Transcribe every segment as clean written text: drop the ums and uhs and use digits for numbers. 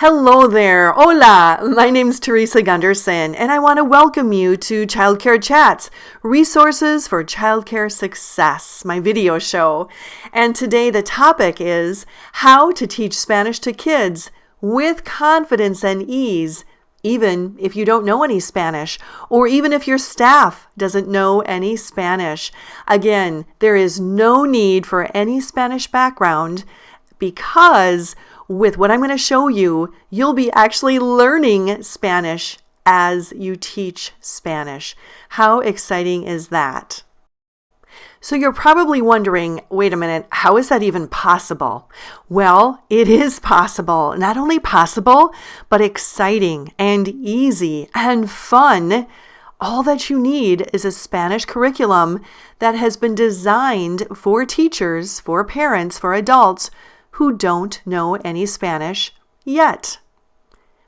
Hello there. Hola. My name's Teresa Gunderson, and I want to welcome you to Childcare Chats, Resources for Childcare Success, my video show. And today the topic is how to teach Spanish to kids with confidence and ease, even if you don't know any Spanish, or even if your staff doesn't know any Spanish. Again, there is no need for any Spanish background because with what I'm going to show you, you'll be actually learning Spanish as you teach Spanish. How exciting is that? So you're probably wondering, wait a minute, how is that even possible? Well, it is possible. Not only possible, but exciting and easy and fun. All that you need is a Spanish curriculum that has been designed for teachers, for parents, for adults who don't know any Spanish yet.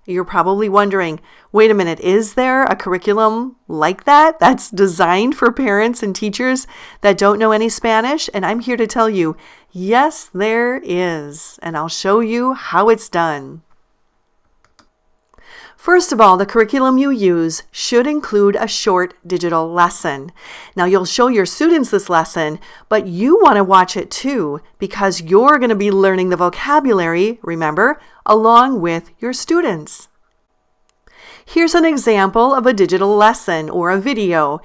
You're probably wondering, wait a minute, is there a curriculum like that that's designed for parents and teachers that don't know any Spanish? And I'm here to tell you, yes, there is. And I'll show you how it's done. First of all, the curriculum you use should include a short digital lesson. Now, you'll show your students this lesson, but you want to watch it too because you're going to be learning the vocabulary, remember, along with your students. Here's an example of a digital lesson or a video.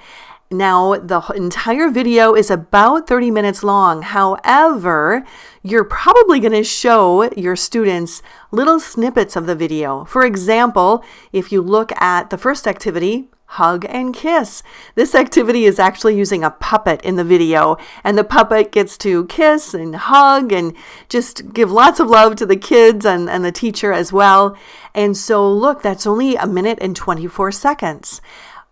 Now, the entire video is about 30 minutes long. However, you're probably going to show your students little snippets of the video. For example, if you look at the first activity, hug and kiss. This activity is actually using a puppet in the video, and the puppet gets to kiss and hug and just give lots of love to the kids and the teacher as well. And so look, that's only 1 minute and 24 seconds.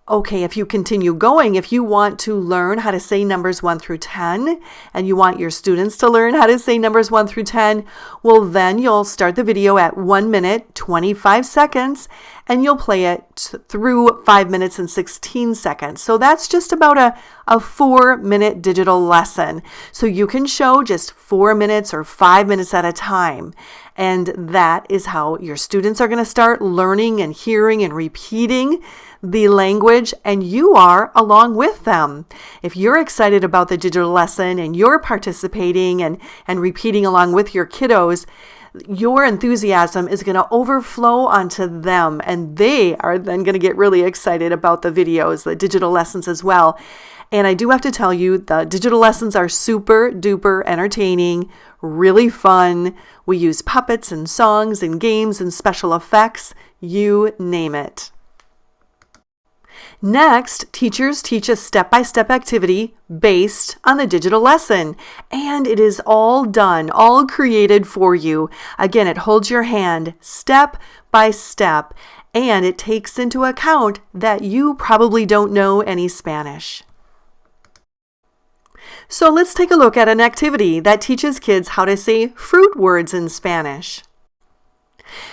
Okay, if you continue going, if you want to learn how to say numbers 1 through 10, and you want your students to learn how to say numbers 1 through 10, well, then you'll start the video at 1 minute, 25 seconds, and you'll play it through 5 minutes and 16 seconds. So that's just about a 4-minute digital lesson. So you can show just 4 minutes or 5 minutes at a time. And that is how your students are going to start learning and hearing and repeating the language, and you are along with them. If you're excited about the digital lesson and you're participating and repeating along with your kiddos, your enthusiasm is going to overflow onto them, and they are then going to get really excited about the videos, the digital lessons as well. And I do have to tell you, the digital lessons are super duper entertaining, really fun. We use puppets and songs and games and special effects, you name it. Next, teachers teach a step-by-step activity based on the digital lesson, and it is all done, all created for you. Again, it holds your hand step by step, and it takes into account that you probably don't know any Spanish. So let's take a look at an activity that teaches kids how to say fruit words in Spanish.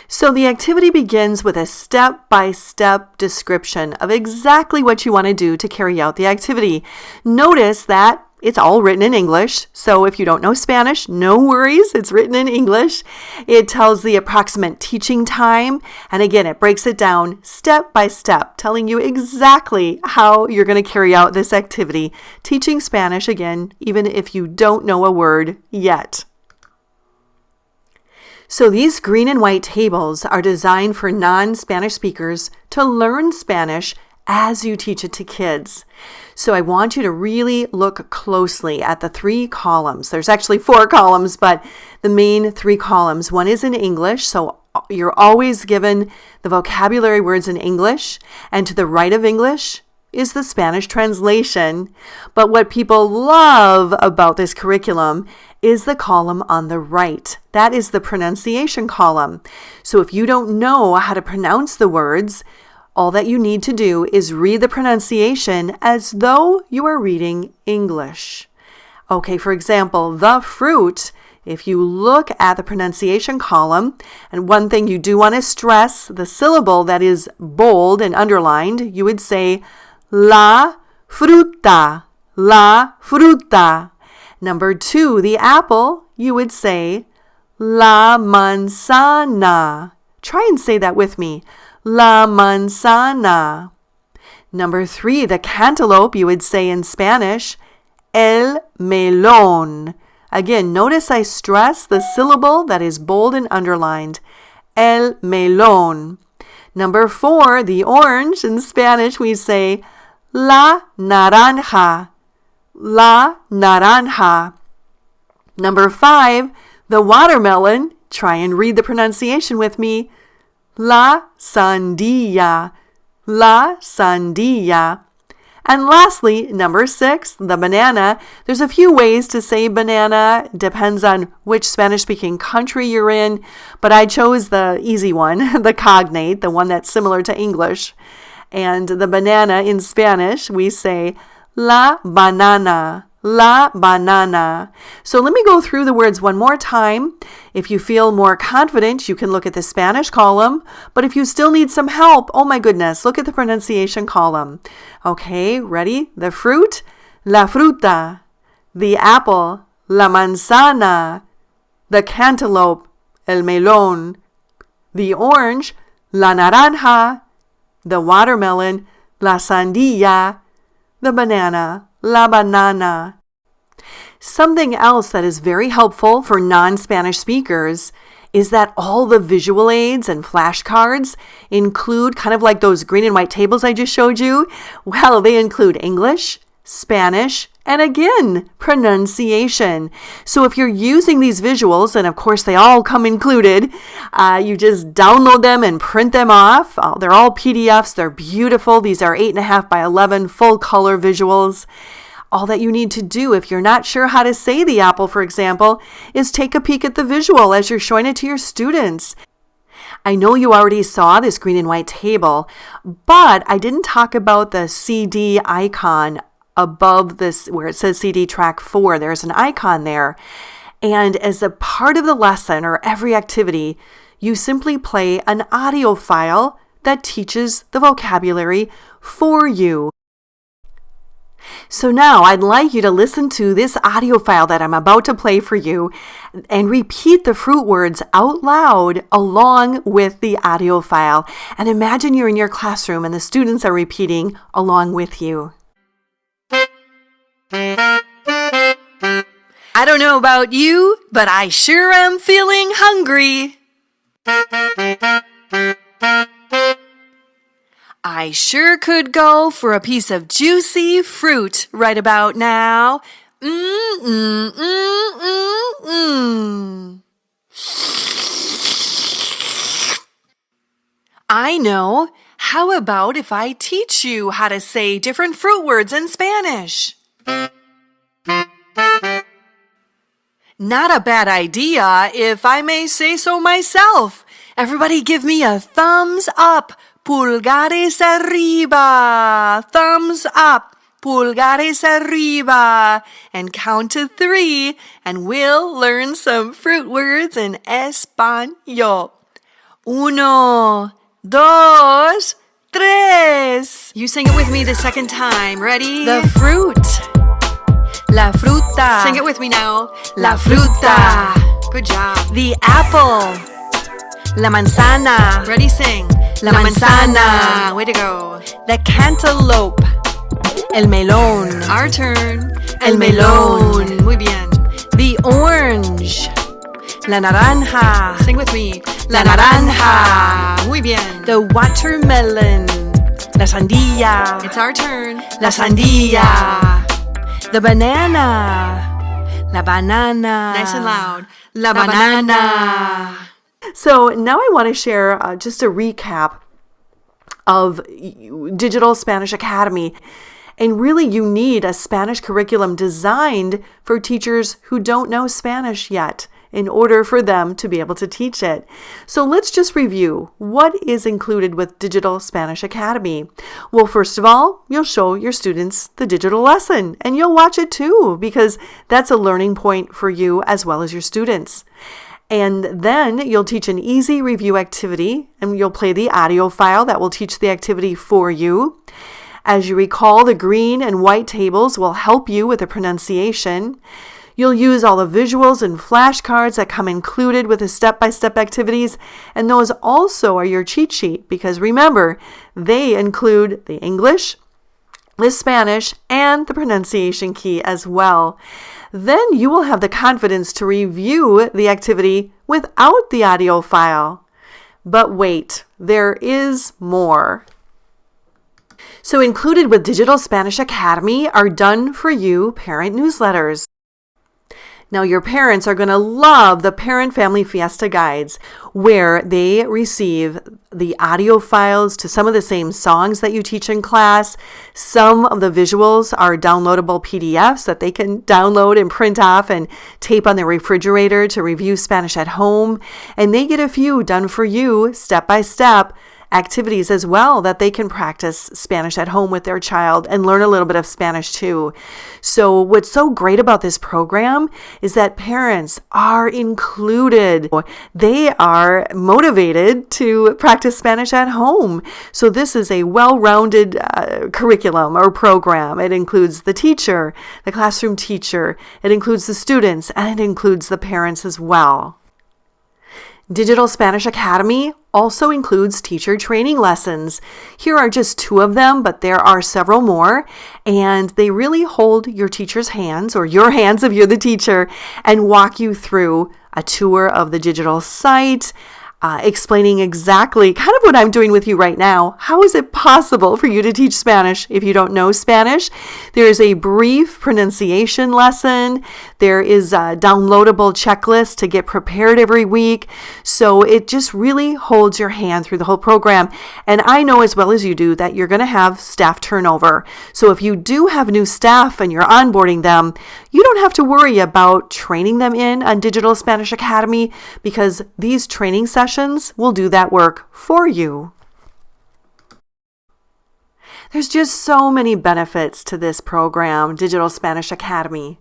So the activity begins with a step-by-step description of exactly what you want to do to carry out the activity. Notice that it's all written in English, so if you don't know Spanish, no worries, it's written in English. It tells the approximate teaching time, and again, it breaks it down step by step, telling you exactly how you're going to carry out this activity, teaching Spanish again, even if you don't know a word yet. So these green and white tables are designed for non-Spanish speakers to learn Spanish as you teach it to kids. So I want you to really look closely at the 3 columns. There's actually 4 columns, but the main 3 columns. One is in English, so you're always given the vocabulary words in English, and to the right of English is the Spanish translation. But what people love about this curriculum is the column on the right. That is the pronunciation column. So if you don't know how to pronounce the words, all that you need to do is read the pronunciation as though you are reading English. Okay, for example, the fruit, if you look at the pronunciation column, and one thing you do want to stress, the syllable that is bold and underlined, you would say la fruta, la fruta. Number 2, the apple, you would say la manzana. Try and say that with me. La manzana. Number 3, the cantaloupe, you would say in Spanish, el melón. Again, notice I stress the syllable that is bold and underlined. El melón. Number 4, the orange, in Spanish we say la naranja. La naranja. Number 5, the watermelon. Try and read the pronunciation with me. La sandía. La sandía. And lastly, number 6, the banana. There's a few ways to say banana. Depends on which Spanish-speaking country you're in. But I chose the easy one, the cognate, the one that's similar to English. And the banana in Spanish, we say la banana. La banana. So let me go through the words one more time. If you feel more confident, you can look at the Spanish column. But if you still need some help, oh my goodness, look at the pronunciation column. Okay, ready? The fruit, la fruta. The apple, la manzana. The cantaloupe, el melón. The orange, la naranja. The watermelon, la sandía. The banana, la banana. Something else that is very helpful for non-Spanish speakers is that all the visual aids and flashcards include, kind of like those green and white tables I just showed you, well, they include English, Spanish, and again, pronunciation. So if you're using these visuals, and of course they all come included, you just download them and print them off. They're all PDFs. They're beautiful. These are 8.5 by 11 full color visuals. All that you need to do if you're not sure how to say the apple, for example, is take a peek at the visual as you're showing it to your students. I know you already saw this green and white table, but I didn't talk about the CD icon above this where it says CD track 4. There's an icon there. And as a part of the lesson or every activity, you simply play an audio file that teaches the vocabulary for you. So now I'd like you to listen to this audio file that I'm about to play for you and repeat the fruit words out loud along with the audio file. And imagine you're in your classroom and the students are repeating along with you. I don't know about you, but I sure am feeling hungry. I sure could go for a piece of juicy fruit right about now. I know. How about if I teach you how to say different fruit words in Spanish? Not a bad idea, if I may say so myself. Everybody give me a thumbs up. Pulgares arriba. Thumbs up. Pulgares arriba. And count to 3, and we'll learn some fruit words in Español. 1, 2, 3. You sing it with me the second time. Ready? The fruit. La fruta. Sing it with me now. La fruta. Good job. The apple. La manzana. Ready, sing. La manzana. Way to go. The cantaloupe. El melón. Our turn. El melón. Muy bien. The orange. La naranja. Sing with me. La naranja. Muy bien. The watermelon. La sandía. It's our turn. La sandía. The banana. La banana. Nice and loud. La banana. So now I want to share just a recap of Digital Spanish Academy. And really, you need a Spanish curriculum designed for teachers who don't know Spanish yet in order for them to be able to teach it. So let's just review what is included with Digital Spanish Academy. Well, first of all, you'll show your students the digital lesson, and you'll watch it too, because that's a learning point for you as well as your students. And then you'll teach an easy review activity, and you'll play the audio file that will teach the activity for you. As you recall, the green and white tables will help you with the pronunciation. You'll use all the visuals and flashcards that come included with the step-by-step activities, and those also are your cheat sheet because remember, they include the English, the Spanish, and the pronunciation key as well. Then you will have the confidence to review the activity without the audio file. But wait, there is more. So included with Digital Spanish Academy are done-for-you parent newsletters. Now, your parents are going to love the Parent Family Fiesta guides, where they receive the audio files to some of the same songs that you teach in class. Some of the visuals are downloadable PDFs that they can download and print off and tape on their refrigerator to review Spanish at home. And they get a few done for you, step-by-step activities as well that they can practice Spanish at home with their child and learn a little bit of Spanish too. So what's so great about this program is that parents are included. They are motivated to practice Spanish at home. So this is a well-rounded curriculum or program. It includes the teacher, the classroom teacher, it includes the students, and it includes the parents as well. Digital Spanish Academy also includes teacher training lessons. Here are just 2 of them, but there are several more, and they really hold your teacher's hands, or your hands if you're the teacher, and walk you through a tour of the digital site, explaining exactly kind of what I'm doing with you right now. How is it possible for you to teach Spanish if you don't know Spanish? There is a brief pronunciation lesson. There is a downloadable checklist to get prepared every week. So it just really holds your hand through the whole program. And I know as well as you do that you're going to have staff turnover. So if you do have new staff and you're onboarding them, you don't have to worry about training them in on Digital Spanish Academy because these training sessions will do that work for you. There's just so many benefits to this program, Digital Spanish Academy.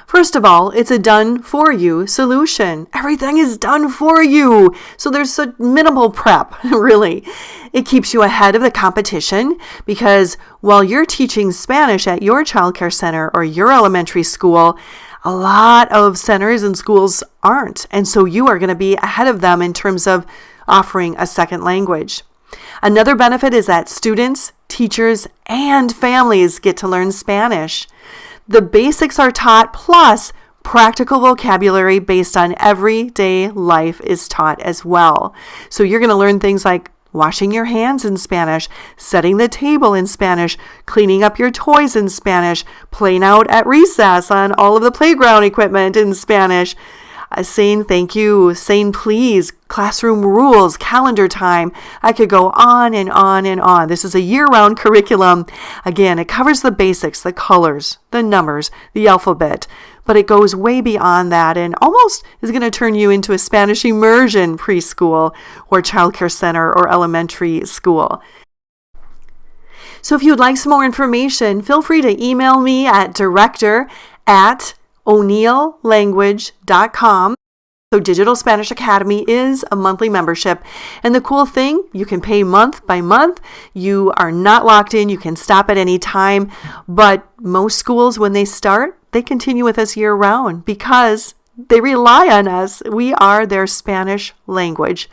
First of all, it's a done-for-you solution. Everything is done for you. So there's so minimal prep, really. It keeps you ahead of the competition because while you're teaching Spanish at your childcare center or your elementary school, a lot of centers and schools aren't. And so you are going to be ahead of them in terms of offering a second language. Another benefit is that students, teachers, and families get to learn Spanish. The basics are taught, plus practical vocabulary based on everyday life is taught as well. So you're going to learn things like washing your hands in Spanish, setting the table in Spanish, cleaning up your toys in Spanish, playing out at recess on all of the playground equipment in Spanish, saying thank you, saying please, classroom rules, calendar time. I could go on and on and on. This is a year-round curriculum. Again, it covers the basics, the colors, the numbers, the alphabet, but it goes way beyond that and almost is going to turn you into a Spanish immersion preschool or childcare center or elementary school. So if you'd like some more information, feel free to email me at director@o'neillanguage.com. So Digital Spanish Academy is a monthly membership. And the cool thing, you can pay month by month. You are not locked in. You can stop at any time. But most schools, when they start, they continue with us year round because they rely on us. We are their Spanish language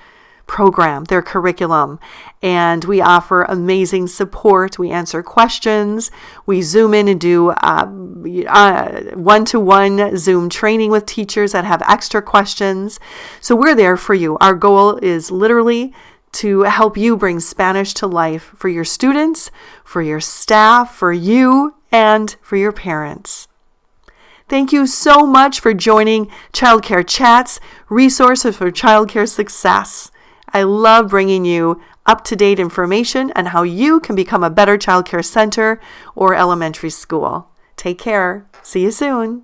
program, their curriculum, and we offer amazing support. We answer questions. We Zoom in and do one-to-one Zoom training with teachers that have extra questions. So we're there for you. Our goal is literally to help you bring Spanish to life for your students, for your staff, for you, and for your parents. Thank you so much for joining Childcare Chats, resources for childcare success. I love bringing you up-to-date information on how you can become a better childcare center or elementary school. Take care. See you soon.